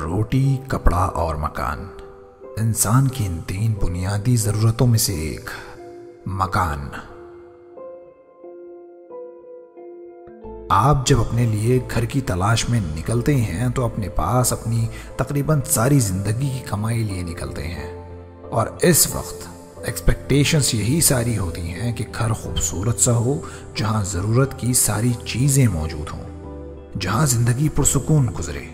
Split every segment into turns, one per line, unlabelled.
रोटी, कपड़ा और मकान, इंसान की इन 3 बुनियादी जरूरतों में से एक मकान। आप जब अपने लिए घर की तलाश में निकलते हैं तो अपने पास अपनी तकरीबन सारी जिंदगी की कमाई लिए निकलते हैं, और इस वक्त एक्सपेक्टेशंस यही सारी होती हैं कि घर खूबसूरत सा हो, जहां जरूरत की सारी चीजें मौजूद हों, जहां जिंदगी पुरसुकून गुजरे।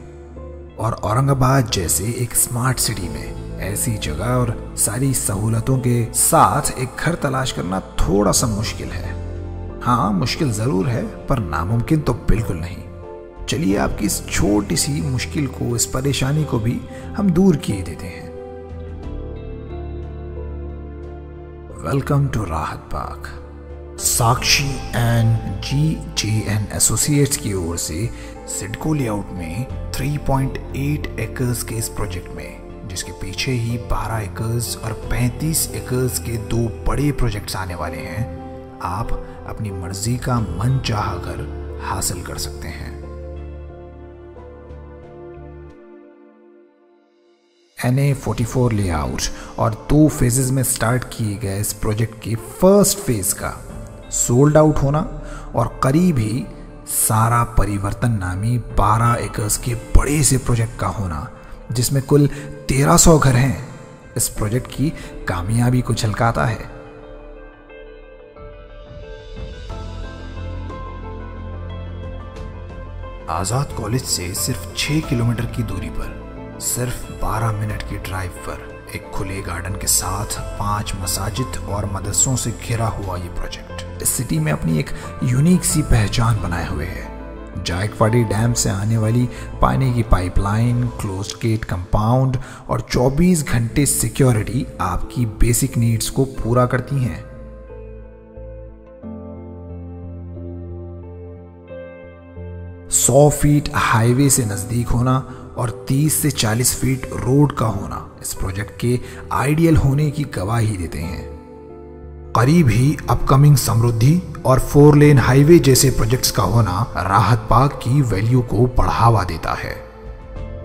और औरंगाबाद जैसे एक स्मार्ट सिटी में ऐसी जगह और सारी सहूलतों के साथ एक घर तलाश करना थोड़ा सा मुश्किल है। हाँ, मुश्किल जरूर है, पर नामुमकिन तो बिल्कुल नहीं। चलिए आपकी इस छोटी सी मुश्किल को, इस परेशानी को भी हम दूर किए देते हैं। वेलकम टू राहत बाग। साक्षी एंड GJN एसोसिएट्स की ओर से सिडको लेआउट में 3.8 एकर्स के इस प्रोजेक्ट में, जिसके पीछे ही 12 एकर्स और 35 एकर्स के 2 बड़े प्रोजेक्ट्स आने वाले हैं, आप अपनी मर्जी का मनचाहा घर हासिल कर सकते हैं। NA44 लेआउट और 2 फेजेस में स्टार्ट किए गए इस प्रोजेक्ट के फर्स्ट फेज का सोल्ड आउट होना और करीब ही सारा परिवर्तन नामी 12 एकर्स के बड़े से प्रोजेक्ट का होना, जिसमें कुल 1300 घर हैं, इस प्रोजेक्ट की कामयाबी को झलकाता है। आजाद कॉलेज से सिर्फ 6 किलोमीटर की दूरी पर, सिर्फ 12 मिनट की ड्राइव पर, एक खुले गार्डन के साथ 5 मसाजिद और मदरसों से घिरा हुआ ये प्रोजेक्ट इस सिटी में अपनी एक यूनिक सी पहचान बनाए हुए है। जायकवाड़ी डैम से आने वाली पानी की पाइपलाइन, क्लोज्ड गेट कंपाउंड और 24 घंटे सिक्योरिटी आपकी बेसिक नीड्स को पूरा करती हैं। सौ फीट हाईवे से नजदीक होना और 30 से 40 फीट रोड का होना इस प्रोजेक्ट के आइडियल होने की गवाही देते हैं। करीब ही अपकमिंग समृद्धि और 4 लेन हाईवे जैसे प्रोजेक्ट्स का होना राहत बाग की वैल्यू को बढ़ावा देता है।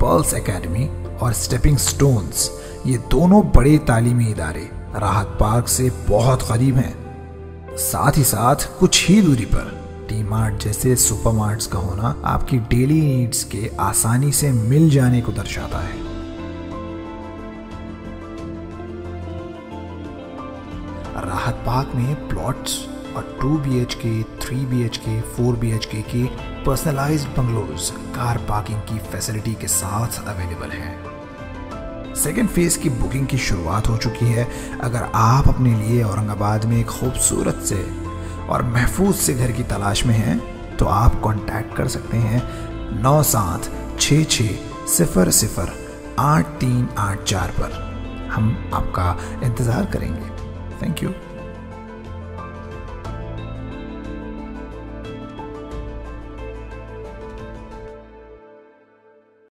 पर्ल्स एकेडमी और स्टेपिंग स्टोन्स, ये दोनों बड़े तालीमी इदारे राहत बाग से बहुत करीब हैं। साथ ही साथ कुछ ही दूरी पर टी मार्ट जैसे सुपरमार्ट्स का होना आपकी डेली नीड्स के आसानी से मिल जाने को दर्शाता है। राहत बाग में प्लॉट्स और 2 BHK, 3 BHK, 4 BHK के पर्सनलाइज्ड बंगलोज कार पार्किंग की फैसिलिटी के साथ अवेलेबल हैं। सेकेंड फेज की बुकिंग की शुरुआत हो चुकी है। अगर आप अपने लिए औरंगाबाद में एक खूबसूरत से और महफूज से घर की तलाश में हैं, तो आप कांटेक्ट कर सकते हैं 9766008384 पर। हम आपका इंतज़ार करेंगे। Thank you.